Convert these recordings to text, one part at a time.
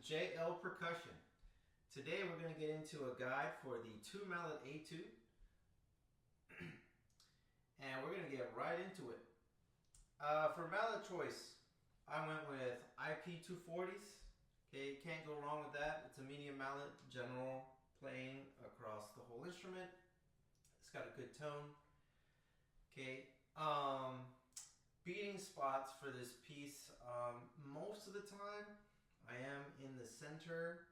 JL Percussion. Today we're going to get into a guide for the 2-mallet Etude. And we're going to get right into it. For mallet choice, I went with IP 240s. Okay, can't go wrong with that. It's a medium mallet, general, playing across the whole instrument. It's got a good tone. Okay, beating spots for this piece, most of the time I am in the center,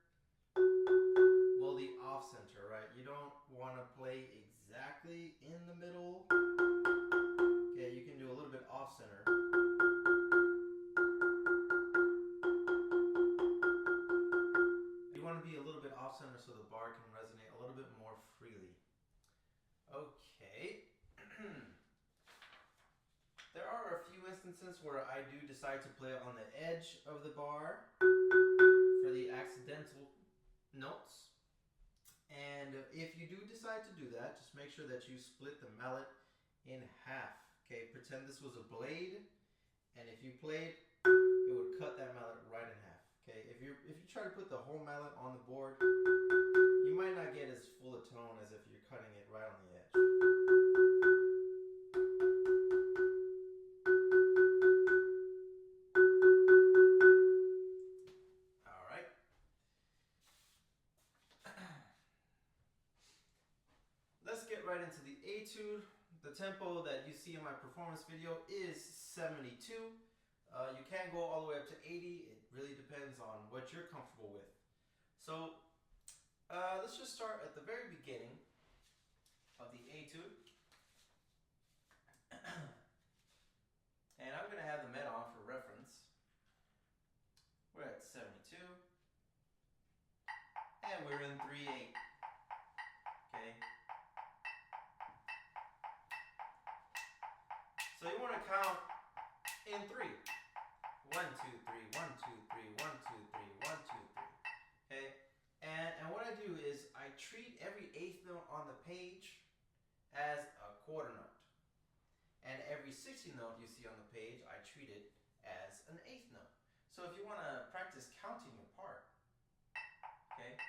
well, the off center, right? You don't want to play exactly in the middle. Okay, you can do a little bit off center. You want to be a little bit off center so the bar can resonate a little bit more freely. Okay. There are a few instances where I do decide to play on the edge of the bar for the accidental notes. And if you do decide to do that, just make sure that you split the mallet in half. Okay, pretend this was a blade, and if you played, it would cut that mallet right in half. Okay, if you try to put the whole mallet on the board, you might not get as full a tone as if you're cutting it right on the edge. Let's get right into the Etude. The tempo that you see in my performance video is 72. You can go all the way up to 80. It really depends on what you're comfortable with. So let's just start at the very beginning of the Etude. And I'm going to have the med on for reference. We're at 72. And we're in 3/8. Okay. So you want to count in 3. 1, 2, 3, 1, 2, 3, 1, 2, 3, 1, 2, 3. Okay? And what I do is I treat every eighth note on the page as a quarter note. And every 60th note you see on the page, I treat it as an eighth note. So if you want to practice counting your part, okay?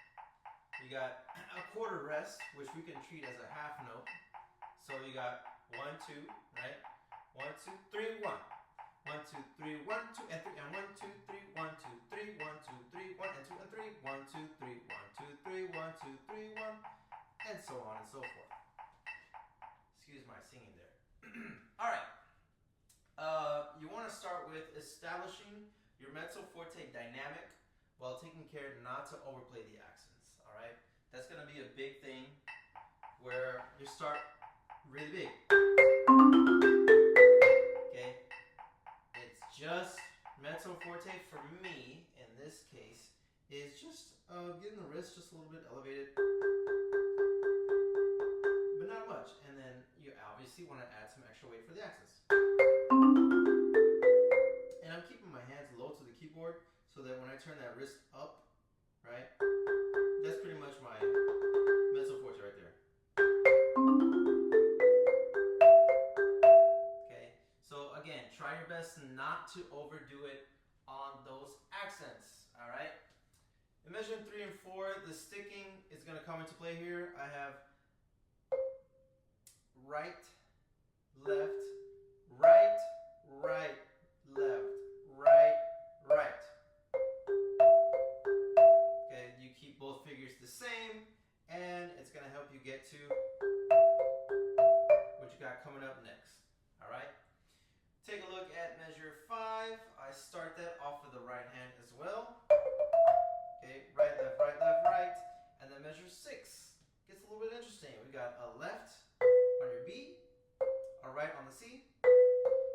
You got a quarter rest, which we can treat as a half note. So you got 1, 2, right? 1, 2, 3, 1. 1, 2, 3, 1, 2, and 3, and 1, 2, 3, 1, 2, 3, 1, 2, 3, 1, and 2, and 3, 1, 2, 3, 1, 2, 3, 1, 2, 3, 1, and so on and so forth. Excuse my singing there. All right. You want to start with establishing your mezzo forte dynamic while taking care not to overplay the accents. All right. That's going to be a big thing where you start really big. Okay. It's just mezzo forte for me in this case is just getting the wrist just a little bit elevated, but not much. And then you obviously want to add some extra weight for the accents. And I'm keeping my hands low to the keyboard so that when I turn that wrist up, right, that's pretty much my mezzo forte right there. Okay, so again, try your best not to overdo it on those accents, all right? In measure 3 and 4, the sticking is going to come into play here. I have right, left, right, right, left, right, right. Okay, you keep both figures the same, and it's going to help you get to what you got coming up next. All right? Take a look at measure 5. I start that off with the right hand as well. Okay, right, left, right, left, right. And then measure 6 gets a little bit interesting. We got a left on your B, a right on the C,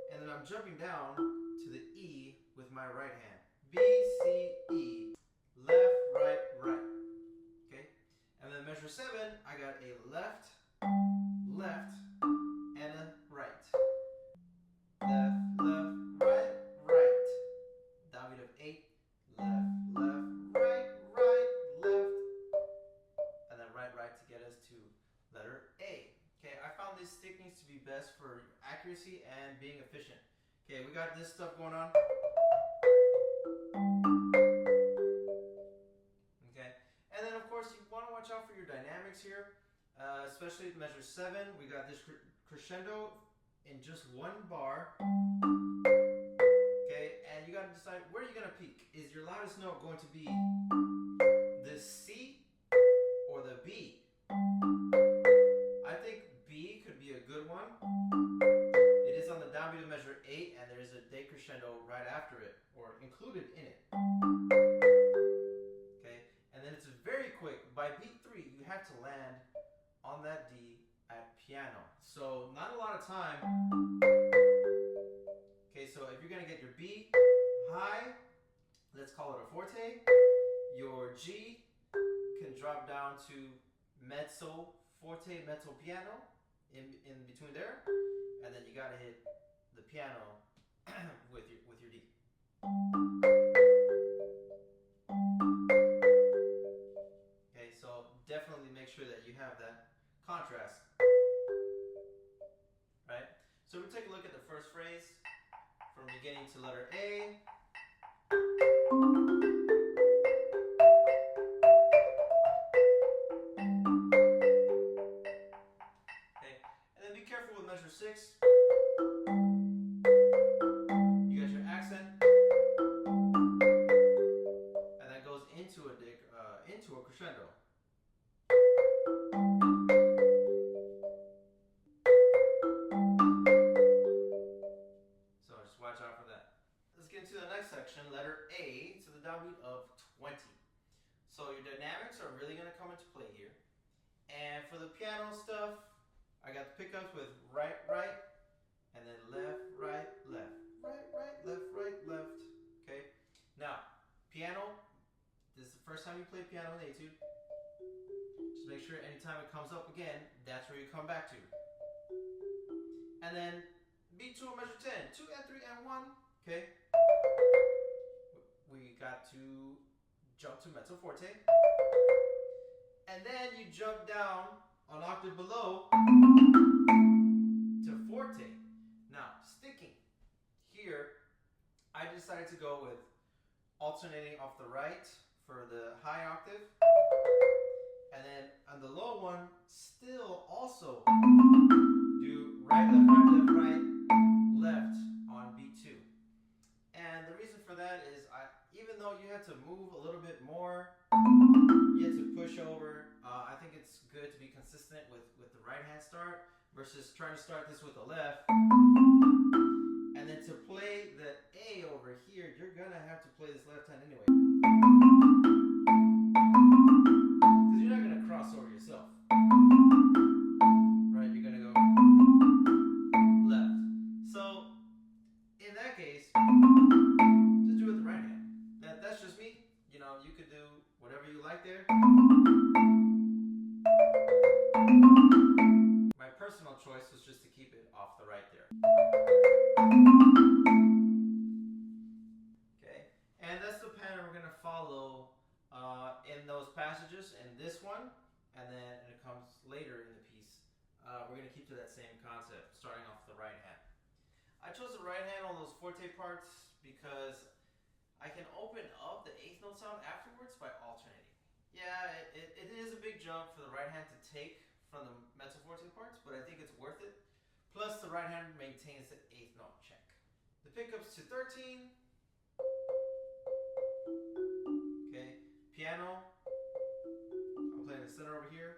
and then I'm jumping down to the E with my right hand. B, C, E, left, right, right. Okay, and then measure 7, I got a left, left, and a right. Left, left, right, right. Downbeat of 8, left, left, right, right, left, and then right, right to get us to letter A. Okay, I found these stickings to be best for accuracy and being efficient. Okay, we got this stuff going on. especially measure 7. We got this crescendo in just one bar. Okay, and you gotta decide where you're gonna peak. Is your loudest note going to be the C or the B? I think B could be a good one. It is on the downbeat of measure 8, and there is a decrescendo right after it, or included in it. Okay, and then it's very quick. By beat 3, you have to land on that D at piano. So not a lot of time. Okay, so if you're gonna get your B high, let's call it a forte. Your G can drop down to mezzo forte, mezzo piano, in between there, and then you gotta hit the piano with your D. Okay, so definitely make sure that you have that contrast. Right? So we take a look at the first phrase from beginning to letter A. Okay, and then be careful with measure 6. You got your accent, and that goes into a crescendo. So just watch out for that. Let's get into the next section, letter A, to the downbeat of 20. So your dynamics are really going to come into play here. And for the piano stuff, I got the pickups with right, right, and then left, right, left. Right, right, left, right, left. Okay? Now, piano, this is the first time you play piano in Etude. Just make sure anytime it comes up again, that's where you come back to. And then beat 2 measure 10. 2 and 3 and 1. Okay? We got to jump to mezzo forte. And then you jump down an octave below to forte. Now, sticking. Here, I decided to go with alternating off the right for the high octave. And then on the low one, still also do right, left, right, left, right, left on beat 2. And the reason for that is, even though you had to move a little bit more, you had to push over, I think it's good to be consistent with the right hand start versus trying to start this with the left. And then to play the A over here, you're going to have to play this left hand anyway. Because you're not going to cross over yourself. Right? You're going to go left. So, in that case, just do it with the right hand. That's just me. You know, you could do whatever you like there. My personal choice was just to keep it off the right there. Okay, and that's the pattern we're going to follow in those passages, in this one, and then it comes later in the piece. We're going to keep to that same concept, starting off the right hand. I chose the right hand on those forte parts because I can open up the 8th note sound afterwards by alternating. Yeah, it is a big jump for the right hand to take from the mezzo forte parts, but I think it's worth it. Plus, the right hand maintains the 8th note check. The pickups to 13. Okay, piano. I'm playing the center over here.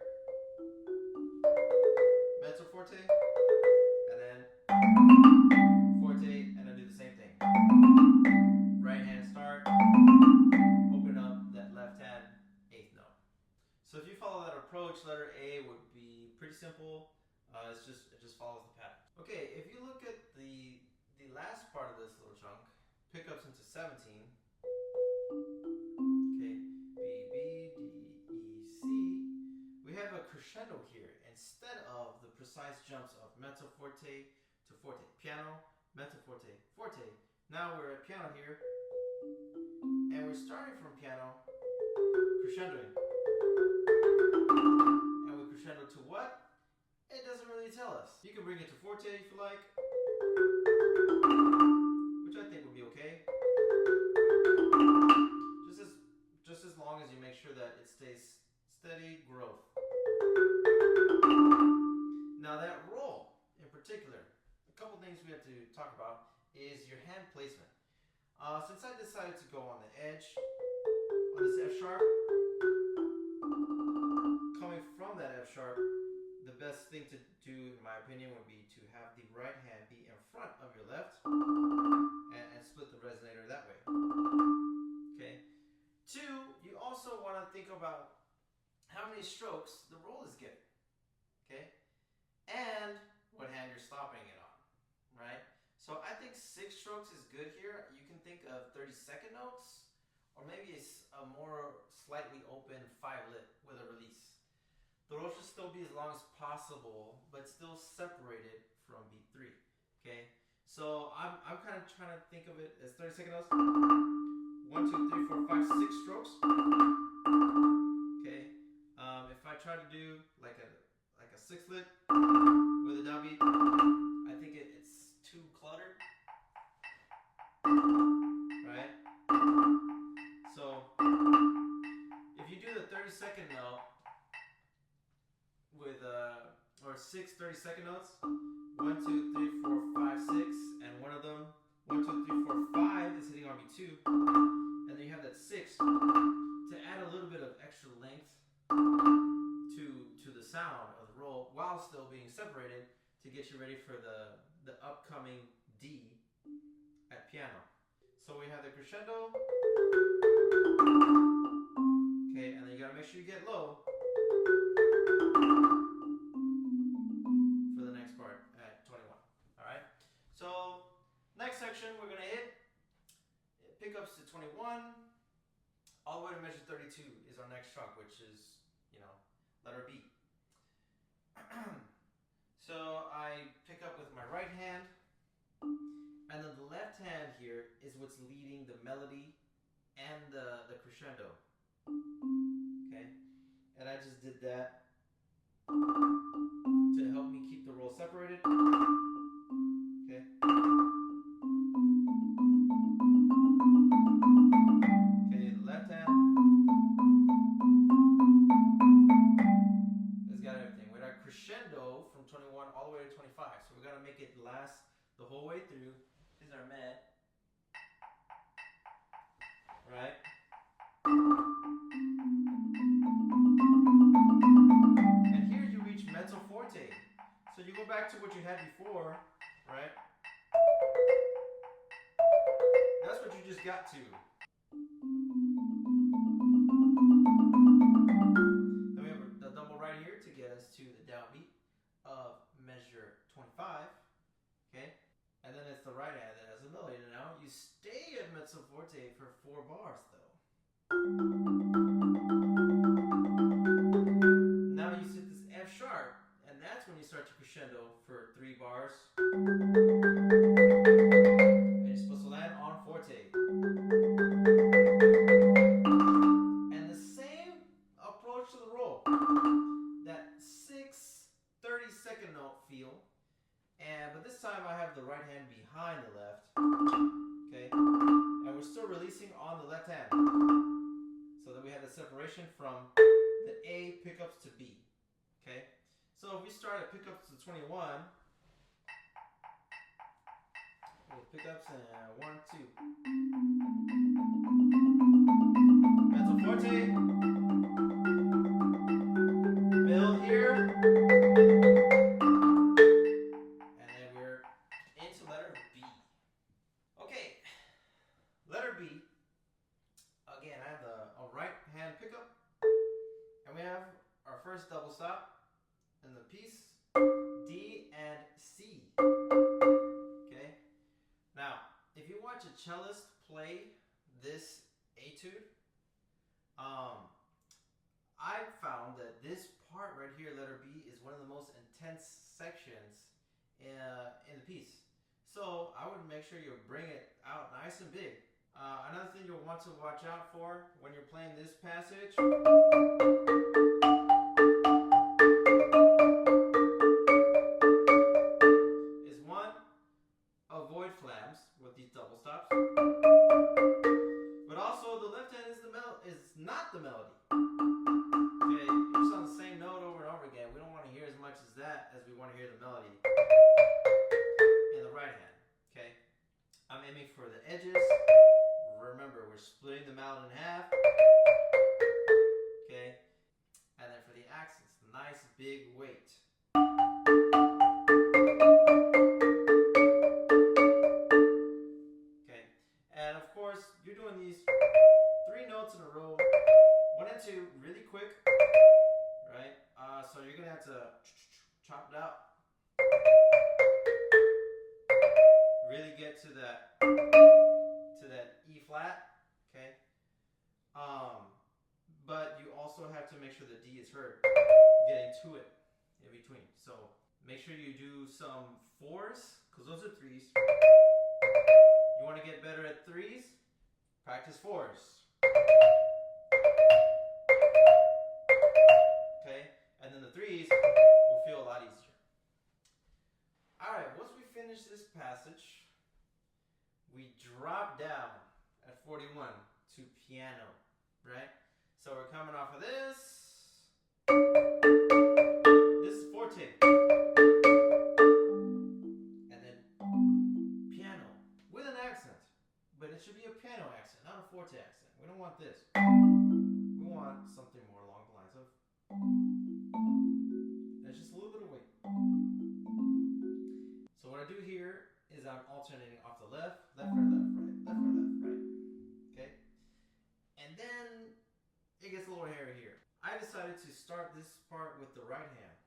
Mezzo forte, and then forte, and then do the same thing. Right hand start, open up that left hand 8th note. So if you follow that approach, letter A would be pretty simple. It just follows the pattern. Okay, if you look at the last part of this little chunk, pickups into 17. Okay, B, B, D, E, C. We have a crescendo here instead of the precise jumps of mezzo forte to forte. Piano, mezzo forte, forte. Now we're at piano here, and we're starting from piano, crescendoing. And we crescendo to what? It doesn't really tell us. You can bring it to forte if you like, which I think would be okay. Just as long as you make sure that it stays steady growth. placement. Since I decided to go on the edge, on this F sharp, coming from that F sharp, the best thing to do, in my opinion, would be to have the right hand be in front of your left and split the resonator that way. Okay. 2, you also want to think about how many strokes the roll is getting. Okay. And what hand you're stopping it on. Right. So I think 6 strokes is good here. You can think of 30-second notes, or maybe it's a more slightly open 5-lit with a release. The roll should still be as long as possible, but still separated from beat 3. Okay, so I'm kind of trying to think of it as 30-second notes. 1, 2, 3, 4, 5, 6 strokes. Okay, if I try to do like a 6-lit with a downbeat, I think it's too cluttered. Right? So if you do the 30-second note with or 6 30-second notes, 1, 2, 3, 4, 5, 6, and one of them, 1, 2, 3, 4, 5 is hitting on beat 2, and then you have that 6 to add a little bit of extra length to the sound of the roll while still being separated to get you ready for the upcoming D at piano. So we have the crescendo. Okay, and then you gotta make sure you get low for the next part at 21. Alright? So next section we're gonna hit pickups to 21 all the way to measure 32 is our next chunk, which is, letter B. So I pick up with my right hand, and then the left hand here is what's leading the melody and the crescendo. Okay? And I just did that to help me keep the roll separated. Okay? Okay, the left hand has got everything. We got crescendo from 21 all the way to 25. So we got to make it last the whole way through. These are med. Right? And here you reach mezzo forte. So you go back to what you had before, right? That's what you just got to. Then we have the double right here to get us to the downbeat of measure 25. Okay? And then it's the right hand that has the melody. And now you stay at mezzo forte for 4 bars though. Now you sit this F sharp, and that's when you start to crescendo for 3 bars. And you're supposed to land on forte. And the same approach to the roll. That 6 30-second note feel. But this time I have the right hand behind the left. Okay? And we're still releasing on the left hand. So that we have the separation from the A pickups to B. Okay? So if we start at pickups to 21, we'll pickups and 1, 2. Mezzo forte. Build here. And then we're into letter B. Okay. Letter B. Again, I have a right hand pickup, and we have our first double stop in the piece, D and C. Okay? Now, if you watch a cellist play this etude, I've found that this part right here, letter B, is one of the most intense sections in the piece. So I would make sure you bring it out nice and big. Another thing you'll want to watch out for when you're playing this passage is 1, avoid flams with these double stops. But also the left hand is not the melody. Okay, you're just on the same note over and over again. We don't want to hear as much as that as we want to hear the melody in the right hand. Okay, I'm aiming for the edges, remember we're splitting the mallet in half. Okay, and then for the accents, nice big weight. Okay, and of course you're doing these 3 notes in a row, 1 and 2, really quick, right? So you're gonna have to chop it out. Really get to that E flat, okay? But you also have to make sure the D is heard, getting to it in between. So make sure you do some 4s, because those are 3s. You want to get better at 3s? Practice 4s. Okay, and then the 3s will feel a lot easier. Alright, once we finish this passage, we drop down at 41 to piano, right? So we're coming off of this. This is forte. And then piano with an accent. But it should be a piano accent, not a forte accent. We don't want this. We want something more along the lines of. There's just a little bit of weight. So what I do here is I'm alternating off the left, left, right, left, right, left, right, left, right. Okay? And then it gets a little hairy here. I decided to start this part with the right hand.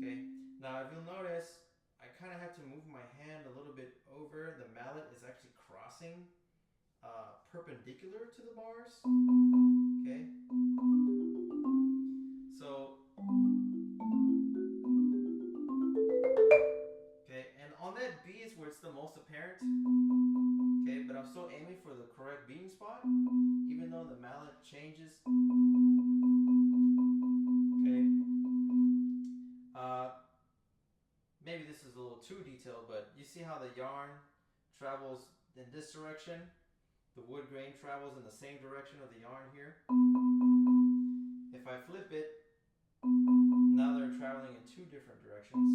Okay? Now if you'll notice, I kind of have to move my hand a little bit over. The mallet is actually crossing perpendicular to the bars. Okay? So, okay, and on that B is where it's the most apparent. Okay, but I'm still aiming for the correct beating spot, even though the mallet changes. Okay. Maybe this is a little too detailed, but you see how the yarn travels in this direction? The wood grain travels in the same direction of the yarn here. If I flip it, now they're traveling in 2 different directions.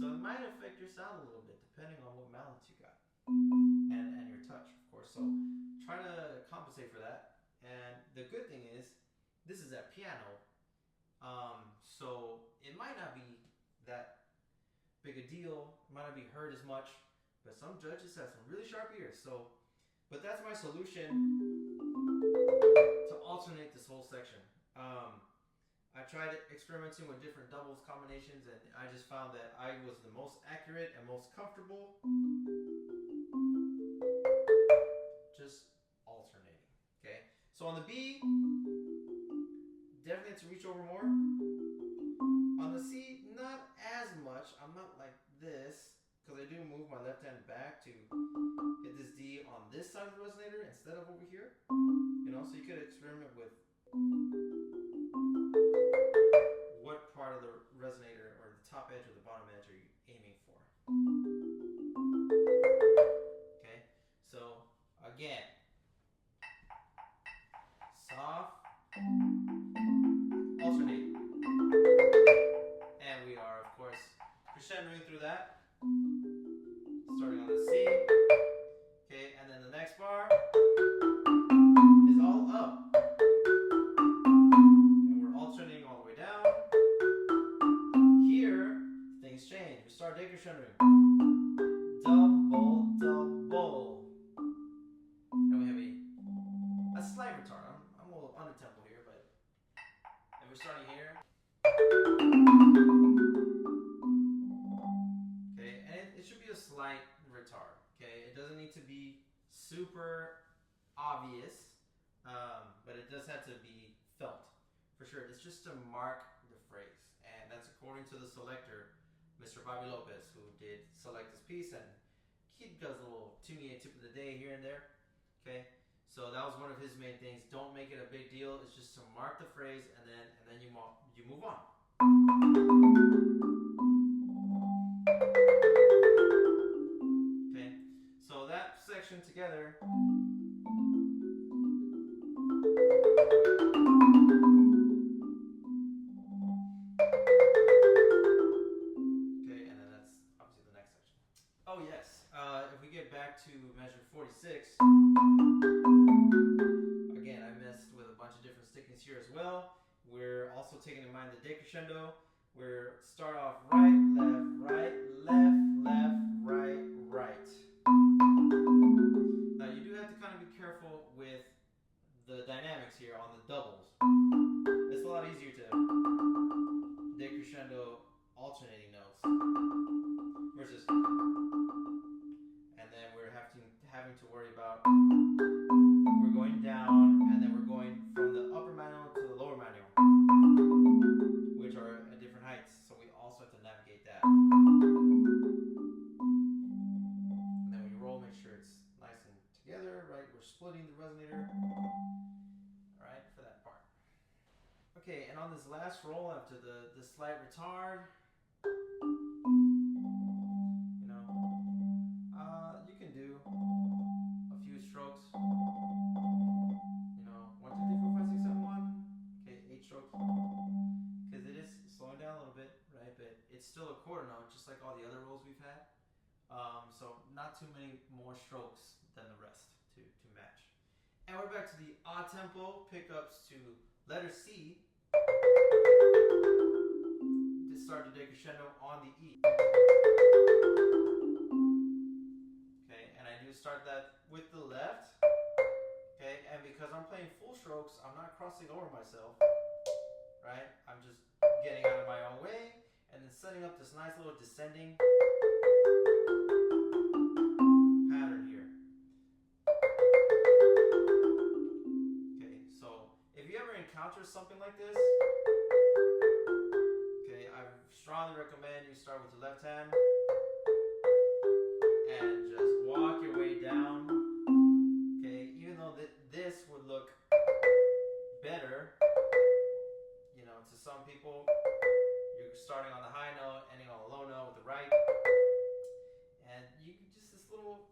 So it might affect your sound a little bit, depending on what mallets you got. And your touch, of course. So try to compensate for that. And the good thing is, this is at piano. So it might not be that big a deal, it might not be heard as much, but some judges have some really sharp ears. So, but that's my solution to alternate this whole section. I tried experimenting with different doubles combinations, and I just found that I was the most accurate and most comfortable just alternating. Okay, so on the B, definitely have to reach over more. On the C, not as much. I'm not like this, because I do move my left hand back to hit this D on this side of the resonator instead of over here. You know, so you could experiment with what part of the resonator or the top edge or the bottom edge are you aiming for. Okay, so again, soft, alternate, and we are of course crescendoing through that, starting on the C. Okay, and then the next bar is all up. Alternating all the way down. Here, things change. We start decrescendoing. Double, double. And we have a slight retard. I'm a little under tempo here, but and we're starting here. Okay, and it should be a slight retard. Okay, it doesn't need to be super obvious, but it does have to be felt. For sure, it's just to mark the phrase, and that's according to the selector, Mr. Bobby Lopez, who did select this piece, and he does a little TMEA tip of the day here and there. Okay, so that was one of his main things. Don't make it a big deal. It's just to mark the phrase, and then you move on. Okay, so that section together. get back to measure 46, again, I messed with a bunch of different stickings here as well. We're also taking in mind the decrescendo. We're start off right, left, left, right, right. Now you do have to kind of be careful with the dynamics here on the doubles. It's a lot easier to decrescendo alternating notes versus, and then we're having to worry about, we're going down and then we're going from the upper manual to the lower manual, which are at different heights, so we also have to navigate that. And then when you roll, make sure it's nice and together, right? We're splitting the resonator, right, for that part. Okay, and on this last roll after the slight retard, you know, you can do a few strokes, you know, 1, 2, 3, 4, 5, 6, 7, 1, okay, 8 strokes, because it is slowing down a little bit, right, but it's still a quarter note, just like all the other rolls we've had, so not too many more strokes than the rest to match. And we're back to the odd tempo pickups to letter C. To start the decrescendo on the E. Okay, and I do start that with the left. Okay, and because I'm playing full strokes, I'm not crossing over myself. Right? I'm just getting out of my own way and then setting up this nice little descending pattern here. Okay, so if you ever encounter something like this, okay, I strongly recommend you start with the left hand and just walk your way down. Okay, even though this would look better, you know, to some people, you're starting on the high note, ending on the low note with the right, and you just this little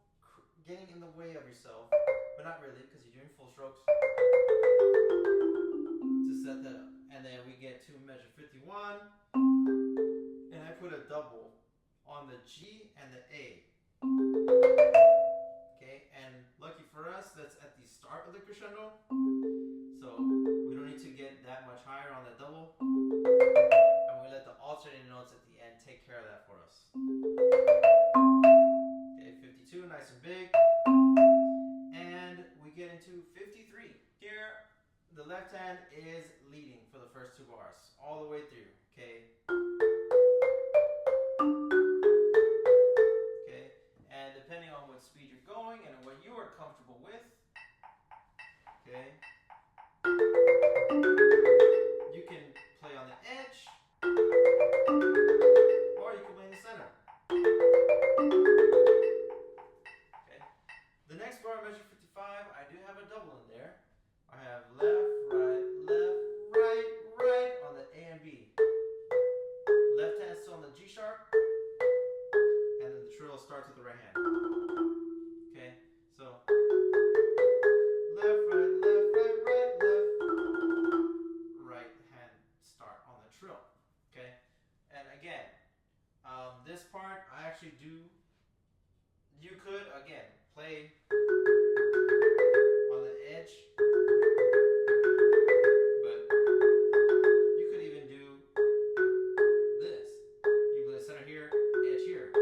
getting in the way of yourself, but not really, because you're doing full strokes to set that up. And then we get to measure 51, and I put a double on the G and the A. Okay, and lucky for us, that's at the start of the crescendo, so we don't need to get that much higher on that double, and we let the alternating notes at the end take care of that for us. Okay, 52, nice and big, and we get into 53. Here, the left hand is leading for the first 2 bars, all the way through, okay? Okay, and depending on what speed you're going and what you are comfortable with, okay, you can play on the edge, or you can play in the center. Okay, the next bar, measure 55, I do have a double in there. I have left, right on the A and B. Left hand still on the G sharp, and then the trill starts with the right hand. Okay, so left, right, right hand start on the trill. Okay, and again, this part I actually do. You could again play on the edge, but you could even do this. You play center here, edge here,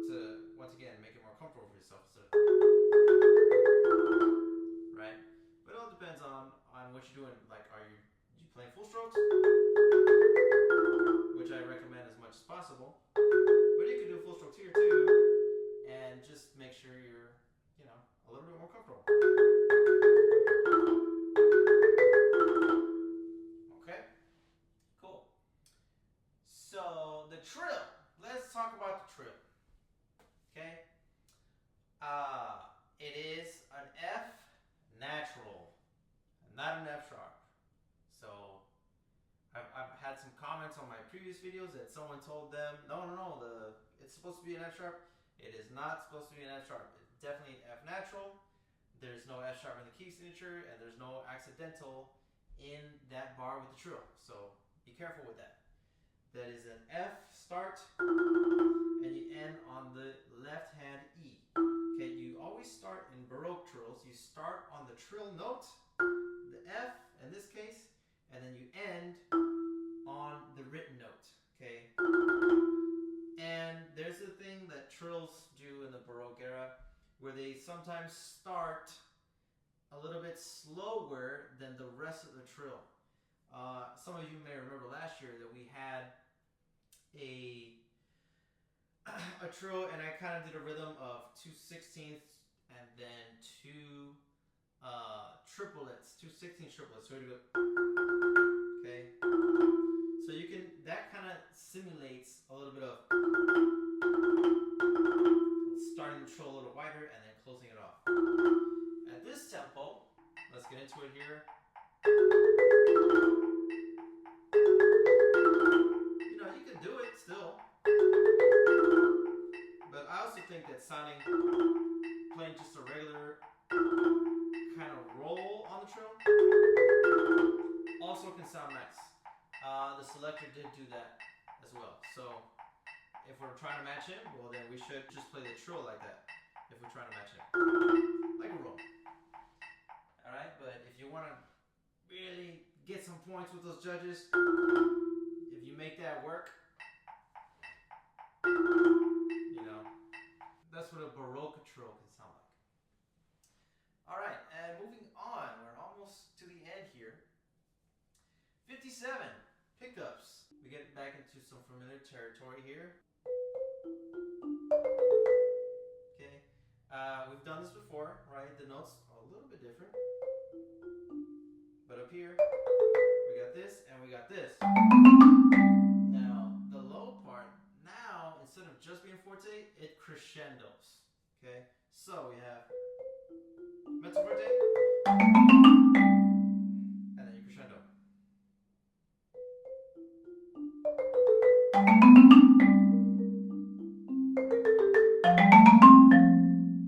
to once again make it more comfortable for yourself. So, right? But it all depends on what you're doing. Like, are you playing full strokes, which I recommend as much as possible. But you can do full strokes here too, and just make sure you're, you know, a little bit more comfortable. Okay, cool. So the trill. Let's talk about the trill. Okay. It is an F natural, not an F sharp. So I've had some comments on my previous videos that someone told them, no, it's supposed to be an F sharp. It is not supposed to be an F sharp. It's definitely an F natural. There's no F sharp in the key signature, and there's no accidental in that bar with the trill. So be careful with that. That is an F start where they sometimes start a little bit slower than the rest of the trill. Some of you may remember last year that we had a trill, and I kind of did a rhythm of 2/16 and then two triplets, 2/16 triplets. So we go, okay. So you can, that kind of simulates a little bit of starting the trill a little wider and then closing it off. At this tempo, let's get into it here. You know, you can do it still. But I also think that playing just a regular kind of roll on the trill also can sound nice. The selector did do that as well. So if we're trying to match him, well then we should just play the trill like that. If we're trying to match him, like a roll. All right, but if you want to really get some points with those judges, if you make that work, you know, that's what a Baroque trill can sound like. All right, and moving on, we're almost to the end here. 57, pickups. We get back into some familiar territory here. Okay, we've done this before, right? The notes are a little bit different. But up here, we got this and we got this. Now, the low part, now, instead of just being forte, it crescendos. Okay, so we have mezzo forte, and then you crescendo.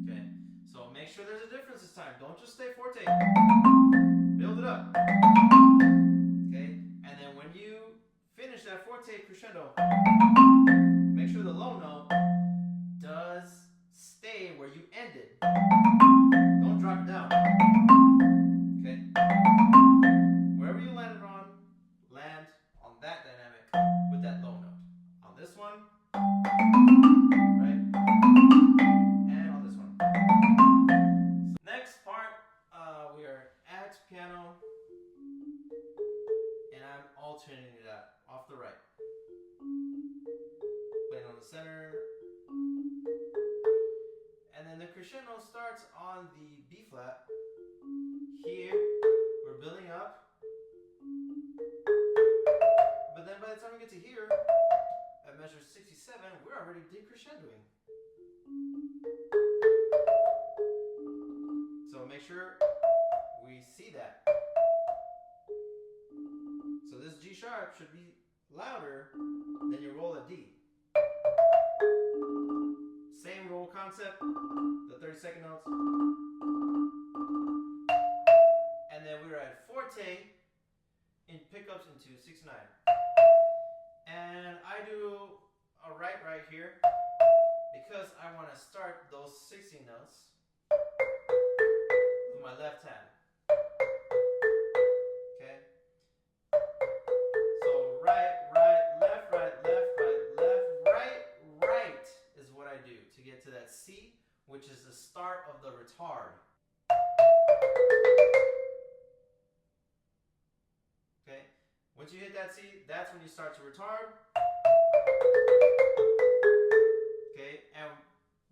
Okay, so make sure there's a difference this time. Don't just stay forte. Build it up. Okay, and then when you finish that forte crescendo, make sure the low note does stay where you ended. Don't drop it down. Okay? Wherever you landed on, land on that dynamic with that low note. On this one, right? And on this one. So next part, we are at piano, and I'm alternating it out off the right. Playing on the center. And then the crescendo starts on the B flat. Here, we're building up. But then by the time we get to here, at measure 67, we're already decrescendoing. So make sure we see that. So this G sharp should be louder than your roll at D. Same roll concept, the 30-second notes. And then we were at forte in pickups into 69. And I do a right here because I want to start those 60 notes with my left hand. Okay? So right, left, right is what I do to get to that C, which is the start of the retard. Okay? Once you hit that C, that's when you start to retard. Okay? And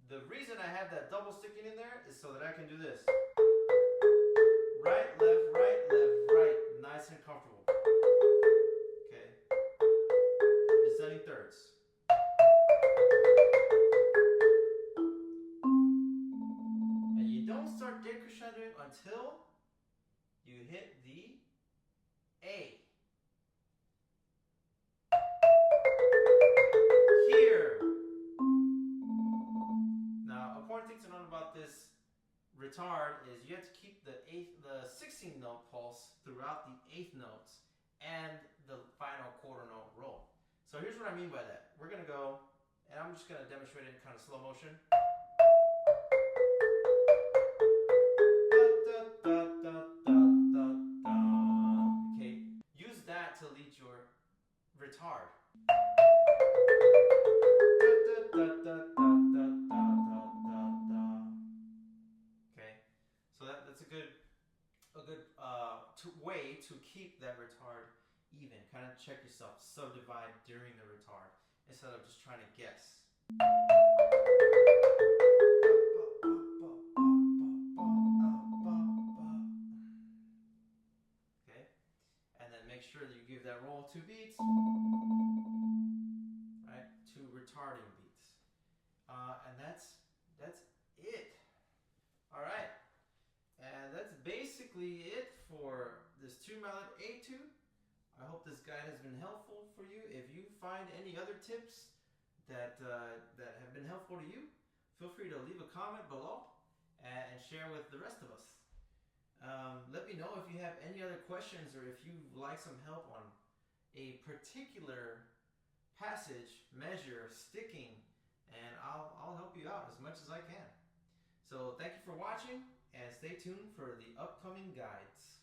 the reason I have that double sticking in there is so that I can do this. Right, left, right. Nice and comfortable. Okay? Descending thirds. And you don't start decrescendoing until you hit the A. Here. Now, a important thing to note about this retard is you have to keep the 16th note pulse throughout the 8th notes and the final quarter note roll. So here's what I mean by that. We're going to go, and I'm just going to demonstrate it in kind of slow motion. Okay, use that to lead your retard. check yourself. Subdivide during the retard instead of just trying to guess. Okay, and then make sure that you give that roll 2 beats, right? 2 retarding beats, and that's it. All right, and that's basically it for this 2-melody etude. I hope this guide has been helpful for you. If you find any other tips that have been helpful to you, feel free to leave a comment below and share with the rest of us. Let me know if you have any other questions or if you'd like some help on a particular passage, measure, sticking, and I'll help you out as much as I can. So thank you for watching, and stay tuned for the upcoming guides.